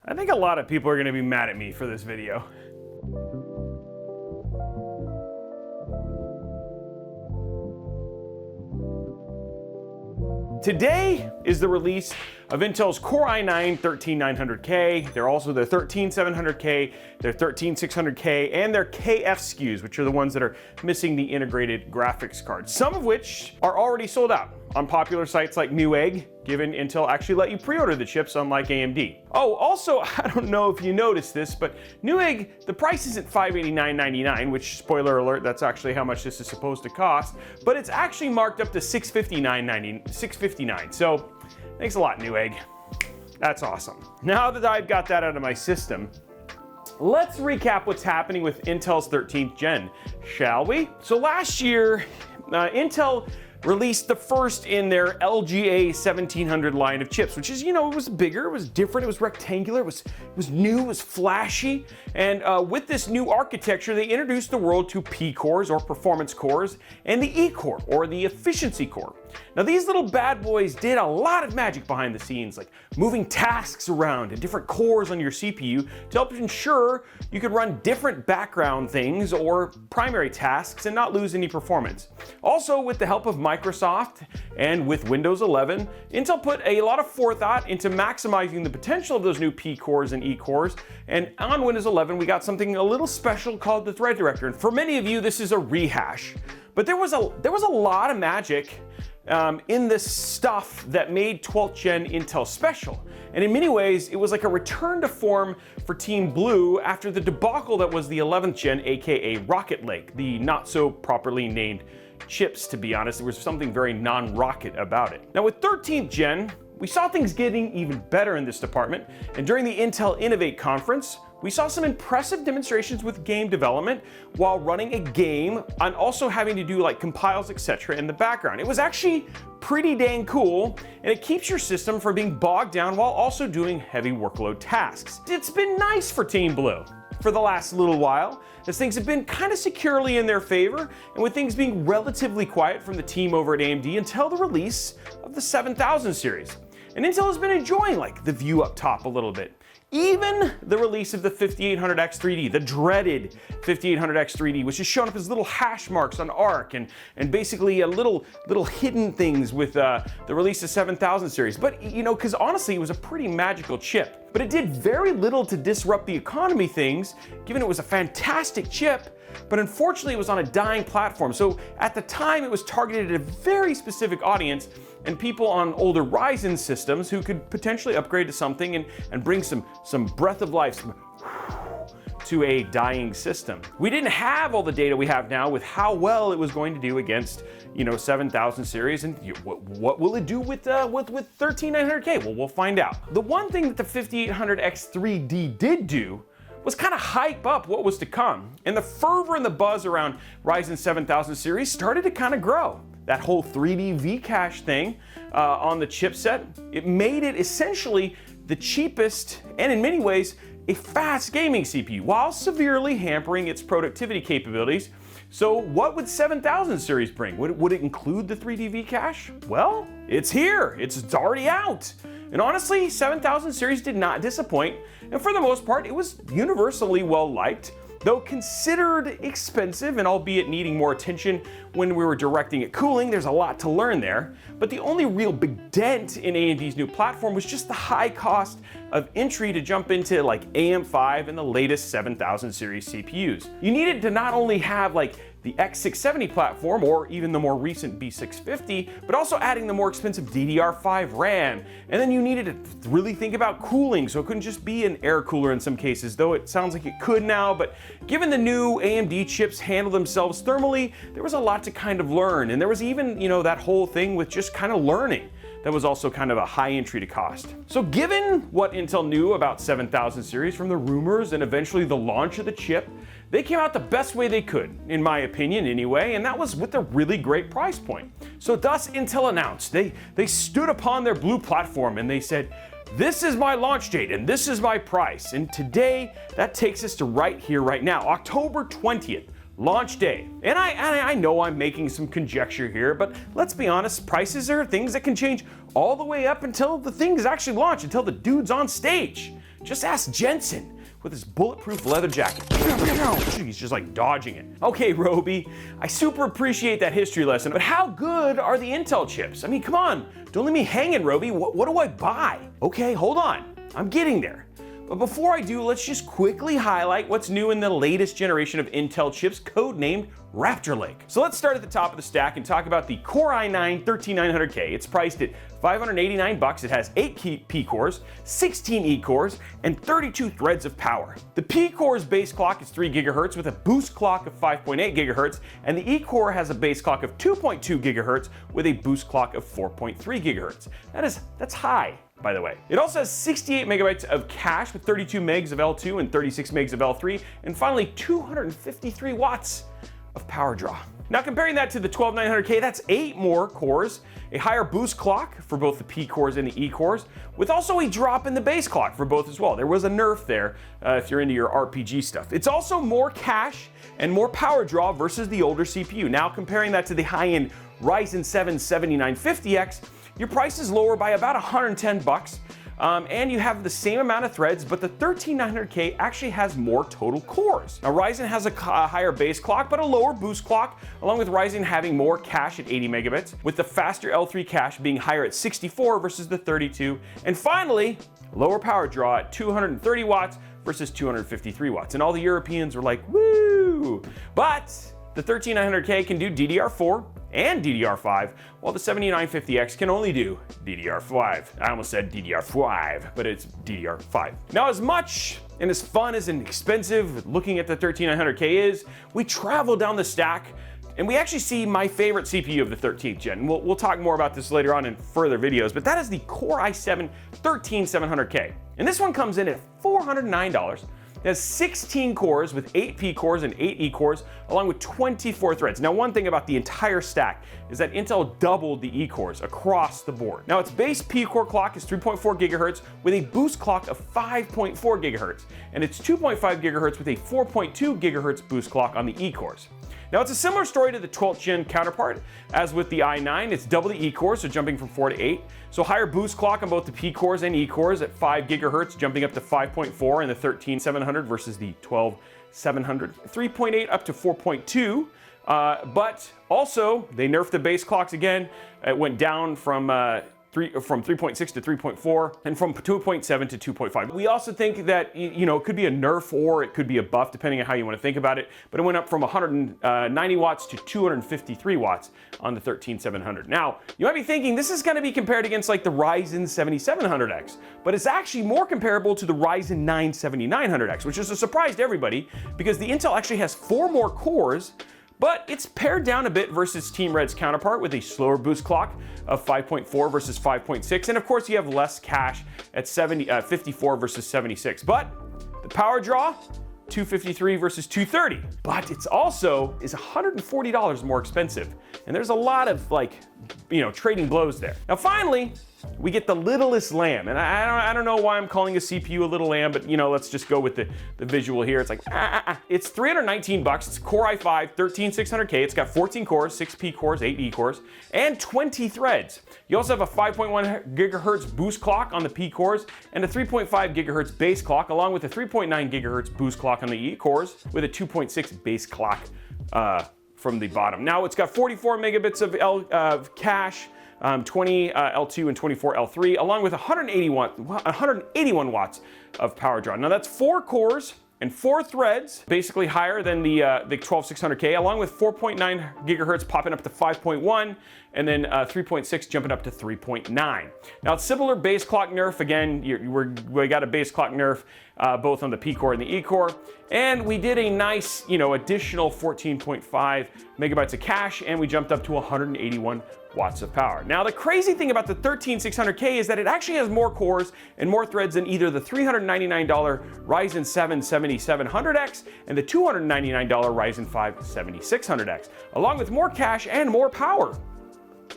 I think a lot of people are going to be mad at me for this video. Today is the release of Intel's Core i9-13900K. They're also their 13700K, their 13600K, and their KF SKUs, which are the ones that are missing the integrated graphics card, some of which are already sold out on popular sites like Newegg, given Intel actually let you pre-order the chips unlike AMD. Oh, also, I don't know if you noticed this, but Newegg, the price isn't $589.99, which, spoiler alert, that's actually how much this is supposed to cost, but it's actually marked up to $659. So, thanks a lot, Newegg. That's awesome. Now that I've got that out of my system, let's recap what's happening with Intel's 13th gen, shall we? So last year, Intel released the first in their LGA 1700 line of chips, which is, it was bigger, it was different, it was rectangular, it was new, it was flashy. And with this new architecture, they introduced the world to P cores, or performance cores, and the E core, or the efficiency core. Now these little bad boys did a lot of magic behind the scenes, like moving tasks around and different cores on your CPU to help ensure you could run different background things or primary tasks and not lose any performance. Also, with the help of Microsoft and with Windows 11, Intel put a lot of forethought into maximizing the potential of those new P cores and E cores, and on Windows 11 we got something a little special called the Thread Director. And for many of you, this is a rehash, but there was a lot of magic in this stuff that made 12th gen Intel special. And in many ways, it was like a return to form for Team Blue after the debacle that was the 11th gen, aka Rocket Lake, the not so properly named chips, to be honest. There was something very non-rocket about it. Now with 13th gen, we saw things getting even better in this department, and during the Intel Innovate conference, we saw some impressive demonstrations with game development while running a game and also having to do like compiles, etc. in the background. It was actually pretty dang cool, and it keeps your system from being bogged down while also doing heavy workload tasks. It's been nice for Team Blue for the last little while, as things have been kind of securely in their favor, and with things being relatively quiet from the team over at AMD until the release of the 7000 series. And Intel has been enjoying like the view up top a little bit. Even the release of the 5800X3D, the dreaded 5800X3D, which has shown up as little hash marks on ARC and basically a little hidden things with the release of 7000 series. But because honestly, it was a pretty magical chip. But it did very little to disrupt the economy things, given it was a fantastic chip, but unfortunately it was on a dying platform. So at the time it was targeted at a very specific audience and people on older Ryzen systems who could potentially upgrade to something and bring some breath of life, to a dying system. We didn't have all the data we have now with how well it was going to do against 7000 series, and what will it do with 13900K? Well, we'll find out. The one thing that the 5800X3D did do was kind of hype up what was to come, and the fervor and the buzz around Ryzen 7000 series started to kind of grow. That whole 3D V-cache thing on the chipset, it made it essentially the cheapest and in many ways a fast gaming CPU while severely hampering its productivity capabilities. So what would 7000 series bring? Would it include the 3D V-cache? Well, it's here, it's already out. And honestly, 7000 series did not disappoint, and for the most part, it was universally well liked, though considered expensive and albeit needing more attention when we were directing at cooling. There's a lot to learn there, but the only real big dent in AMD's new platform was just the high cost of entry to jump into like AM5 and the latest 7000 series CPUs. You needed to not only have like the X670 platform or even the more recent B650, but also adding the more expensive DDR5 RAM. And then you needed to really think about cooling, so it couldn't just be an air cooler in some cases, though it sounds like it could now. But given the new AMD chips handle themselves thermally, there was a lot to kind of learn. And there was even, that whole thing with just kind of learning. That was also kind of a high entry to cost. So given what Intel knew about 7000 series from the rumors and eventually the launch of the chip, they came out the best way they could, in my opinion anyway, and that was with a really great price point. So thus Intel announced, they stood upon their blue platform and they said, this is my launch date and this is my price. And today, that takes us to right here, right now, October 20th. Launch day. And I know I'm making some conjecture here, but let's be honest, prices are things that can change all the way up until the things actually launch, until the dude's on stage. Just ask Jensen with his bulletproof leather jacket. He's just like dodging it. Okay, Roby, I super appreciate that history lesson, but how good are the Intel chips? I mean, come on, don't leave me hanging, Roby. What do I buy? Okay, hold on, I'm getting there. But before I do, let's just quickly highlight what's new in the latest generation of Intel chips, codenamed Raptor Lake. So let's start at the top of the stack and talk about the Core i9-13900K. It's priced at $589. It has 8 P cores, 16 E cores, and 32 threads of power. The P core's base clock is 3 GHz with a boost clock of 5.8 GHz, and the E core has a base clock of 2.2 GHz with a boost clock of 4.3 GHz. That's high, by the way. It also has 68 megabytes of cache with 32 megs of L2 and 36 megs of L3, and finally 253 watts of power draw. Now comparing that to the 12900K, that's 8 more cores, a higher boost clock for both the P cores and the E cores, with also a drop in the base clock for both as well. There was a nerf there if you're into your RPG stuff. It's also more cache and more power draw versus the older CPU. Now comparing that to the high-end Ryzen 7 7950X, your price is lower by about $110. And you have the same amount of threads, but the 13900K actually has more total cores. Now Ryzen has a higher base clock, but a lower boost clock, along with Ryzen having more cache at 80 megabits, with the faster L3 cache being higher at 64 versus the 32. And finally, lower power draw at 230 watts versus 253 watts. And all the Europeans were like, woo! But the 13900K can do DDR4 and DDR5, while the 7950X can only do DDR5. I almost said DDR5, but it's DDR5. Now, as much and as fun as and expensive looking at the 13900K is, we travel down the stack and we actually see my favorite CPU of the 13th gen. We'll talk more about this later on in further videos, but that is the Core i7-13700K. And this one comes in at $409. It has 16 cores with 8 P cores and 8 E cores, along with 24 threads. Now, one thing about the entire stack is that Intel doubled the E cores across the board. Now, its base P core clock is 3.4 GHz with a boost clock of 5.4 GHz, and it's 2.5 GHz with a 4.2 GHz boost clock on the E cores. Now, it's a similar story to the 12th gen counterpart. As with the i9, it's double the E cores, so jumping from 4 to 8. So higher boost clock on both the P cores and E cores at 5 GHz, jumping up to 5.4 in the 13700 versus the 12700. 3.8 up to 4.2. But also, they nerfed the base clocks again. It went down from 3.6 to 3.4, and from 2.7 to 2.5. We also think that, it could be a nerf or it could be a buff, depending on how you want to think about it, but it went up from 190 watts to 253 watts on the 13700. Now, you might be thinking this is going to be compared against like the Ryzen 7700X, but it's actually more comparable to the Ryzen 9 7900X, which is a surprise to everybody because the Intel actually has 4 more cores, but it's pared down a bit versus Team Red's counterpart with a slower boost clock of 5.4 versus 5.6. And of course, you have less cache at 54 versus 76. But the power draw, 253 versus 230. But it's also is $140 more expensive. And there's a lot of trading blows there. Now, finally, we get the littlest lamb, and I don't know why I'm calling a CPU a little lamb, but let's just go with the visual here. It's like, It's $319. It's Core i5-13600K. It's got 14 cores, 6 P cores, 8 E cores, and 20 threads. You also have a 5.1 gigahertz boost clock on the P cores and a 3.5 gigahertz base clock, along with a 3.9 gigahertz boost clock on the E cores with a 2.6 base clock from the bottom. Now, it's got 44 megabits of cache, 20 L2 and 24 L3, along with 181 watts of power draw. Now that's 4 cores and 4 threads, basically higher than the 12600K, along with 4.9 gigahertz popping up to 5.1, and then 3.6 jumping up to 3.9. Now it's similar base clock nerf. Again, we got a base clock nerf both on the P core and the E core, and we did a nice, additional 14.5 megabytes of cache, and we jumped up to 181 watts of power. Now, the crazy thing about the 13600K is that it actually has more cores and more threads than either the $399 Ryzen 7 7700X and the $299 Ryzen 5 7600X, along with more cache and more power.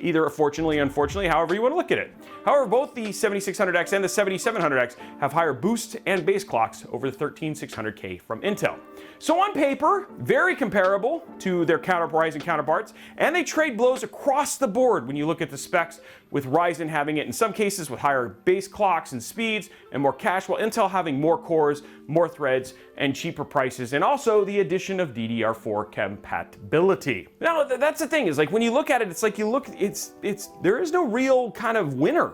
Either fortunately, unfortunately, however you want to look at it. However, both the 7600X and the 7700X have higher boost and base clocks over the 13600K from Intel. So on paper, very comparable to their Ryzen counterparts, and they trade blows across the board when you look at the specs with Ryzen having it in some cases with higher base clocks and speeds and more cache, while Intel having more cores, more threads, and cheaper prices, and also the addition of DDR4 compatibility. Now, that's the thing, is like when you look at it, it's like there is no real kind of winner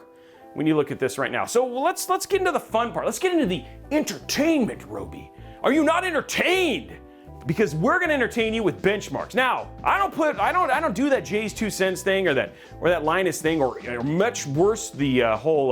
when you look at this right now. So let's get into the fun part. Let's get into the entertainment, Roby. Are you not entertained? Because we're going to entertain you with benchmarks. Now, I don't do that Jay's 2 cents thing or that Linus thing, or much worse, the whole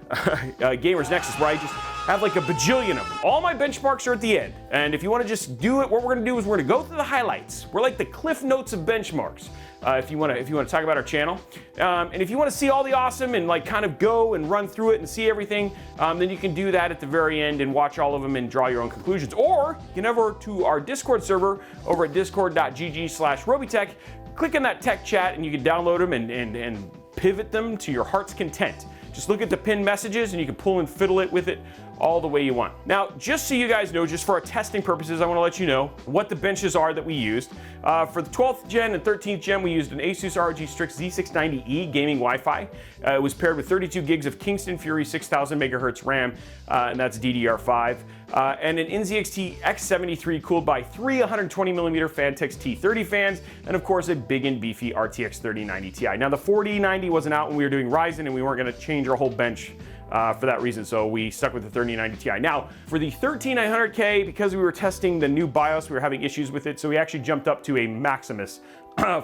Gamers Nexus, where I just have like a bajillion of them. All my benchmarks are at the end. And if you want to just do it, what we're going to do is we're going to go through the highlights. We're like the Cliff Notes of benchmarks. If you want to talk about our channel, and if you want to see all the awesome and like kind of go and run through it and see everything, then you can do that at the very end and watch all of them and draw your own conclusions. Or you can over to our Discord server over at discord.gg/Robytech. Click on that tech chat and you can download them and pivot them to your heart's content. Just look at the pinned messages and you can pull and fiddle it with it all the way you want. Now, just so you guys know, just for our testing purposes, I want to let you know what the benches are that we used. For the 12th gen and 13th gen, we used an Asus ROG Strix Z690E gaming Wi-Fi. It was paired with 32 gigs of Kingston Fury 6000 megahertz RAM, and that's DDR5. And an NZXT X73 cooled by 3 120mm Phanteks T30 fans, and of course a big and beefy RTX 3090 Ti. Now the 4090 wasn't out when we were doing Ryzen, and we weren't going to change our whole bench for that reason, so we stuck with the 3090 Ti. Now, for the 13900K, because we were testing the new BIOS, we were having issues with it, so we actually jumped up to a Maximus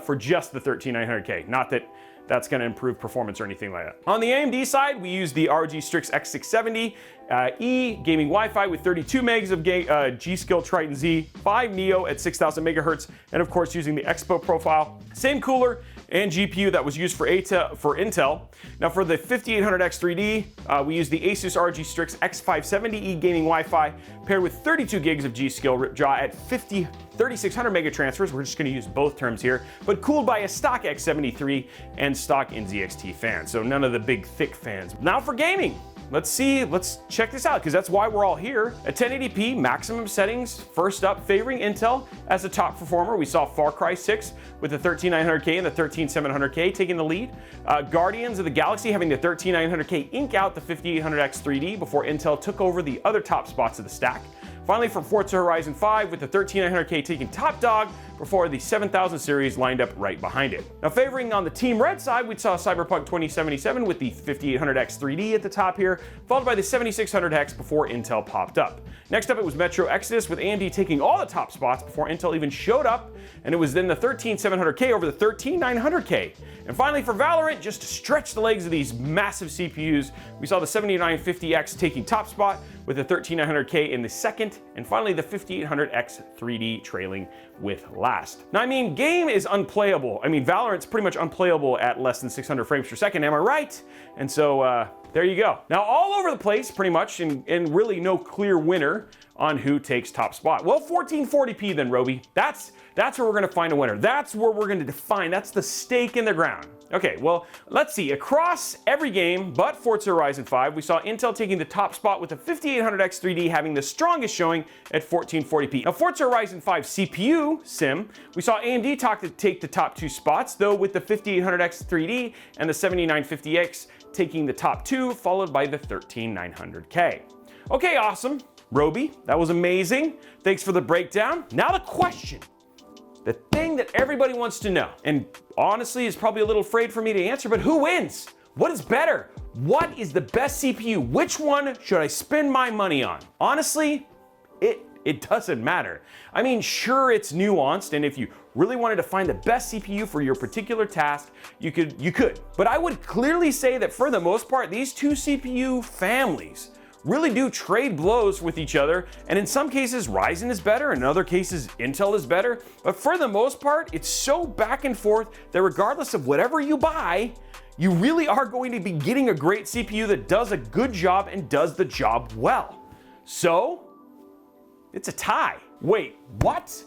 for just the 13900K. Not that that's going to improve performance or anything like that. On the AMD side, we used the ROG Strix X670 E gaming Wi-Fi with 32 megs of G.Skill Triton Z, 5 Neo at 6000 megahertz, and of course using the Expo profile. Same cooler and GPU that was used for Intel. Now for the 5800X3D, we used the Asus ROG Strix X570E gaming Wi-Fi paired with 32 gigs of G.Skill Ripjaw at 3600 mega transfers. We're just going to use both terms here, but cooled by a stock X73 and stock NZXT fan. So none of the big thick fans. Now for gaming. Let's check this out, because that's why we're all here. At 1080p maximum settings, first up, favoring Intel as the top performer. We saw Far Cry 6 with the 13900K and the 13700K taking the lead. Guardians of the Galaxy having the 13900K ink out the 5800X3D before Intel took over the other top spots of the stack. Finally, for Forza Horizon 5 with the 13900K taking top dog before the 7000 series lined up right behind it. Now favoring on the Team Red side, we saw Cyberpunk 2077 with the 5800X 3D at the top here, followed by the 7600X before Intel popped up. Next up, it was Metro Exodus with AMD taking all the top spots before Intel even showed up, and it was then the 13700K over the 13900K. And finally for Valorant, just to stretch the legs of these massive CPUs, we saw the 7950X taking top spot with the 13900K in the second, and finally the 5800X 3D trailing with last. Now, I mean, game is unplayable. I mean, Valorant's pretty much unplayable at less than 600 frames per second, am I right? And so, there you go. Now, all over the place, pretty much, and really no clear winner on who takes top spot. Well, 1440p then, Roby. That's where we're gonna find a winner. That's where we're gonna define, that's the stake in the ground. Okay, well, let's see. Across every game but Forza Horizon 5, we saw Intel taking the top spot with the 5800X 3D having the strongest showing at 1440p. Now, Forza Horizon 5 CPU sim, we saw AMD take the top 2 spots, though with the 5800X 3D and the 7950X taking the top 2, followed by the 13900K. Okay, awesome. Roby, that was amazing. Thanks for the breakdown. Now the question. The thing that everybody wants to know, and honestly is probably a little afraid for me to answer, but who wins? What is better? What is the best CPU? Which one should I spend my money on? Honestly, it doesn't matter. I mean, sure, it's nuanced, and if you really wanted to find the best CPU for your particular task, you could. But I would clearly say that for the most part, these two CPU families really do trade blows with each other, and in some cases Ryzen is better, in other cases Intel is better, but for the most part it's so back and forth that regardless of whatever you buy, you really are going to be getting a great CPU that does a good job and does the job well. So, it's a tie. Wait, what?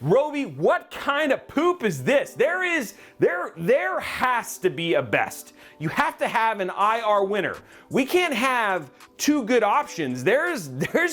Roby, what kind of poop is this? There has to be a best. You have to have an IR winner. We can't have two good options. There's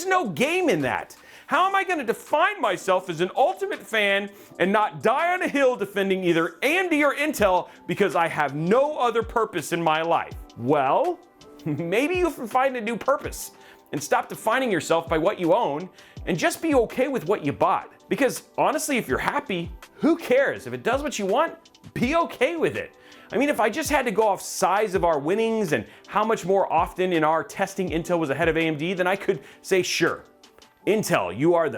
no game in that. How am I going to define myself as an ultimate fan and not die on a hill defending either AMD or Intel because I have no other purpose in my life? Well, maybe you can find a new purpose and stop defining yourself by what you own and just be okay with what you bought. Because honestly, if you're happy, who cares? If it does what you want, be okay with it. I mean, if I just had to go off size of our winnings and how much more often in our testing Intel was ahead of AMD, then I could say, sure, Intel, you are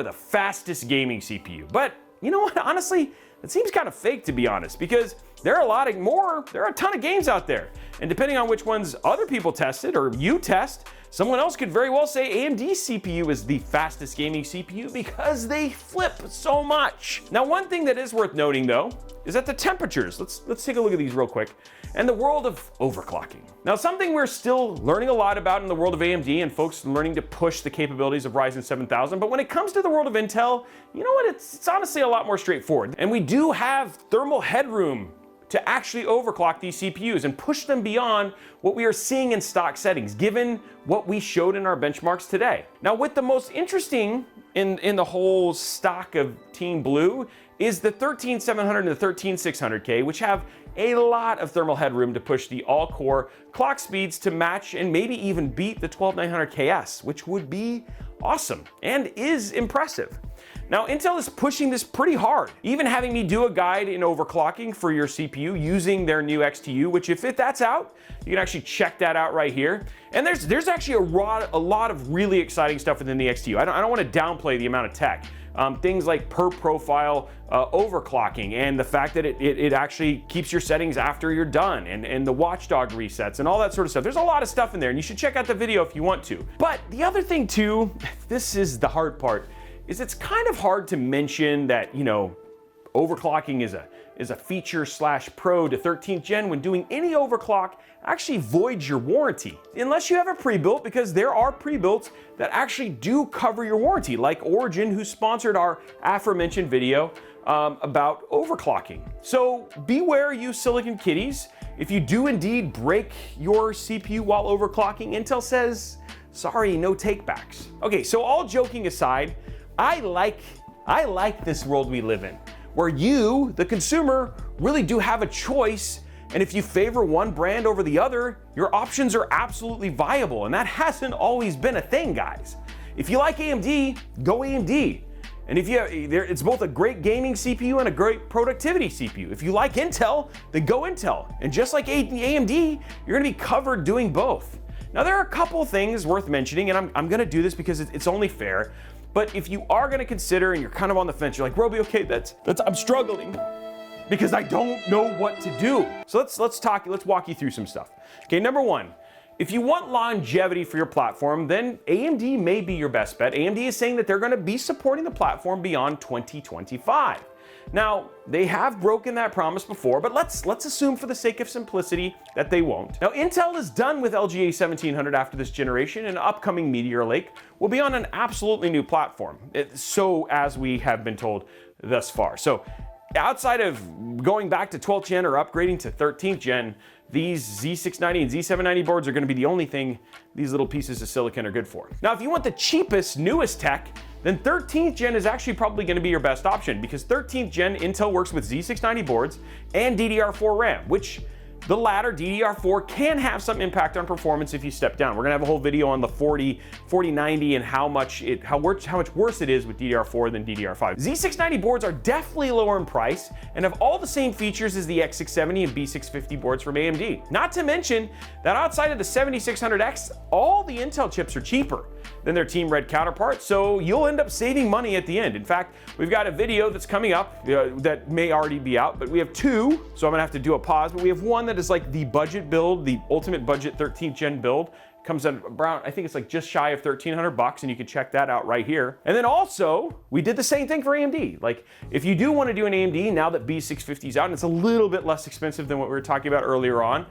the fastest gaming CPU. But you know what? Honestly, it seems kind of fake, to be honest, because there are a ton of games out there. And depending on which ones other people tested or you test, someone else could very well say AMD's CPU is the fastest gaming CPU because they flip so much. Now, one thing that is worth noting though, is that the temperatures, let's take a look at these real quick, and the world of overclocking. Now, something we're still learning a lot about in the world of AMD and folks learning to push the capabilities of Ryzen 7000, but when it comes to the world of Intel, you know what, it's honestly a lot more straightforward. And we do have thermal headroom to actually overclock these CPUs and push them beyond what we are seeing in stock settings, given what we showed in our benchmarks today. Now, with the most interesting in the whole stock of Team Blue is the 13700 and the 13600K, which have a lot of thermal headroom to push the all-core clock speeds to match and maybe even beat the 12900KS, which would be awesome and is impressive. Now, Intel is pushing this pretty hard, even having me do a guide in overclocking for your CPU using their new XTU, which if that's out, you can actually check that out right here. And there's actually a lot of really exciting stuff within the XTU. I don't want to downplay the amount of tech. Things like per profile overclocking and the fact that it actually keeps your settings after you're done and the watchdog resets and all that sort of stuff. There's a lot of stuff in there and you should check out the video if you want to. But the other thing too, this is the hard part, is it's kind of hard to mention that, you know, overclocking is a feature / pro to 13th gen when doing any overclock actually voids your warranty. Unless you have a pre-built, because there are pre-builts that actually do cover your warranty, like Origin, who sponsored our aforementioned video about overclocking. So beware, you silicon kiddies. If you do indeed break your CPU while overclocking, Intel says, sorry, no takebacks. Okay, so all joking aside, I like this world we live in, where you, the consumer, really do have a choice, and if you favor one brand over the other, your options are absolutely viable, and that hasn't always been a thing, guys. If you like AMD, go AMD. And if it's both a great gaming CPU and a great productivity CPU. If you like Intel, then go Intel. And just like AMD, you're gonna be covered doing both. Now, there are a couple things worth mentioning, and I'm gonna do this because it's only fair. But if you are gonna consider and you're kind of on the fence, you're like, Roby, okay, I'm struggling because I don't know what to do. So let's walk you through some stuff. Okay, number one, if you want longevity for your platform, then AMD may be your best bet. AMD is saying that they're gonna be supporting the platform beyond 2025. Now, they have broken that promise before, but let's assume for the sake of simplicity that they won't. Now, Intel is done with LGA 1700 after this generation, and upcoming Meteor Lake will be on an absolutely new platform, so as we have been told thus far. So outside of going back to 12th gen or upgrading to 13th gen, these Z690 and Z790 boards are gonna be the only thing these little pieces of silicon are good for. Now, if you want the cheapest, newest tech, then 13th gen is actually probably gonna be your best option, because 13th gen Intel works with Z690 boards and DDR4 RAM, which the latter, DDR4, can have some impact on performance if you step down. We're gonna have a whole video on the 4090 and how much worse it is with DDR4 than DDR5. Z690 boards are definitely lower in price and have all the same features as the X670 and B650 boards from AMD. Not to mention that outside of the 7600X, all the Intel chips are cheaper than their Team Red counterparts, so you'll end up saving money at the end. In fact, we've got a video that's coming up that may already be out, but we have two, so I'm gonna have to do a pause, but we have one that is like the budget build, the ultimate budget 13th gen build. Comes at around, I think it's like just shy of $1,300, and you can check that out right here. And then also, we did the same thing for AMD. Like, if you do want to do an AMD now that B650 is out, and it's a little bit less expensive than what we were talking about earlier on,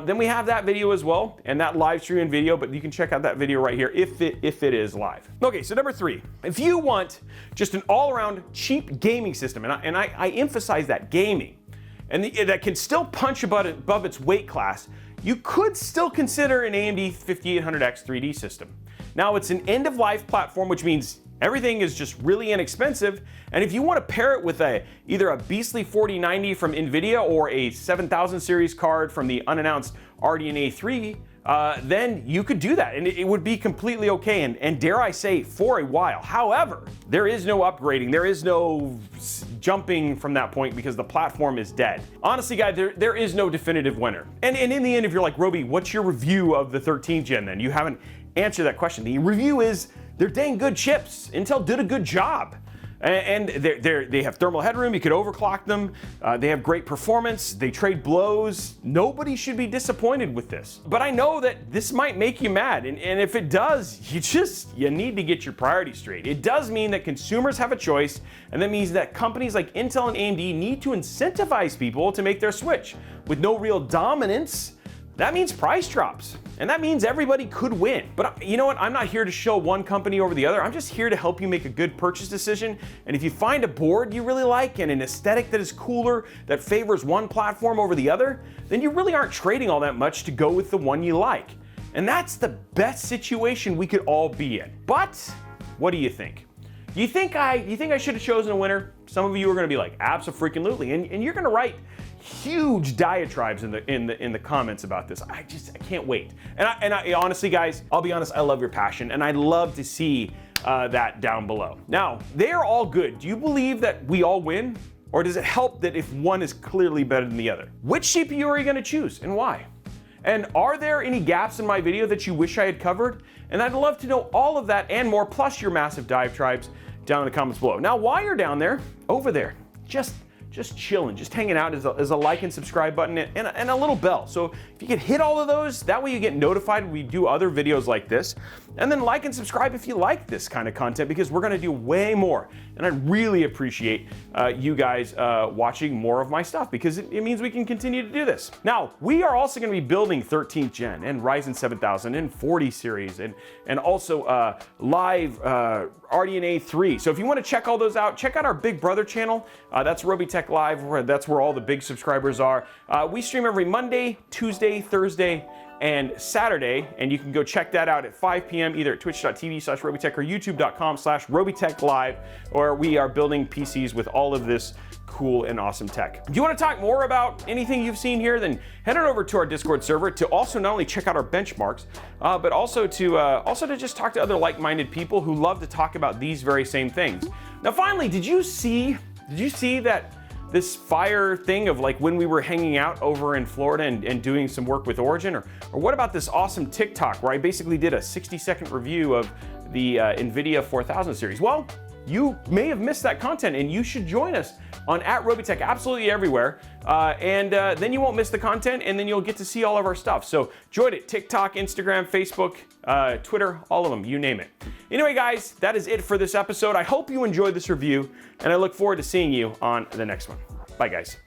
then we have that video as well, and that live streaming video, but you can check out that video right here if it is live. Okay, so number three, if you want just an all-around cheap gaming system, and I emphasize that, gaming, and that can still punch above its weight class, you could still consider an AMD 5800X 3D system. Now, it's an end-of-life platform, which means Everything is just really inexpensive, and if you want to pair it with either a beastly 4090 from NVIDIA or a 7000 series card from the unannounced RDNA 3, then you could do that, and it would be completely okay, and dare I say, for a while. However, there is no upgrading, there is no jumping from that point because the platform is dead. Honestly, guys, there is no definitive winner. And in the end, if you're like, Roby, what's your review of the 13th gen then? You haven't answered that question. The review is, they're dang good chips. Intel did a good job. And they have thermal headroom, you could overclock them, they have great performance, they trade blows. Nobody should be disappointed with this. But I know that this might make you mad, and if it does, you need to get your priorities straight. It does mean that consumers have a choice, and that means that companies like Intel and AMD need to incentivize people to make their switch. With no real dominance, that means price drops, and that means everybody could win. But you know what? I'm not here to show one company over the other. I'm just here to help you make a good purchase decision. And if you find a board you really like and an aesthetic that is cooler, that favors one platform over the other, then you really aren't trading all that much to go with the one you like. And that's the best situation we could all be in. But what do you think? Do you think I should have chosen a winner? Some of you are going to be like, abso-freaking-lutely, and you're going to write huge diatribes in the comments about this. I can't wait. And I honestly, guys, I'll be honest, I love your passion, and I'd love to see that down below. Now, they are all good. Do you believe that we all win? Or does it help that if one is clearly better than the other? Which CPU are you going to choose, and why? And are there any gaps in my video that you wish I had covered? And I'd love to know all of that and more, plus your massive diatribes down in the comments below. Now, while you're down there, over there, just chilling, just hanging out, is a like and subscribe button and a little bell. So if you could hit all of those, that way you get notified when we do other videos like this. And then like and subscribe if you like this kind of content, because we're gonna do way more. And I really appreciate you guys watching more of my stuff, because it means we can continue to do this. Now, we are also gonna be building 13th gen and Ryzen 7000 and 40 series and also live RDNA 3. So if you wanna check all those out, check out our Big Brother channel. That's Roby Tech Live, that's where all the big subscribers are. We stream every Monday, Tuesday, Thursday, and Saturday, and you can go check that out at 5 p.m. either at twitch.tv/RobyTech or youtube.com/RobyTechLive, where we are building PCs with all of this cool and awesome tech. Do you want to talk more about anything you've seen here? Then head on over to our Discord server to also not only check out our benchmarks, but also to just talk to other like-minded people who love to talk about these very same things. Now, finally, did you see that this fire thing of like when we were hanging out over in Florida and doing some work with Origin? Or what about this awesome TikTok where I basically did a 60-second review of the NVIDIA 4000 series? Well, you may have missed that content, and you should join us on @RobyTech absolutely everywhere. Then you won't miss the content, and then you'll get to see all of our stuff. So join it, TikTok, Instagram, Facebook, Twitter, all of them, you name it. Anyway, guys, that is it for this episode. I hope you enjoyed this review, and I look forward to seeing you on the next one. Bye, guys.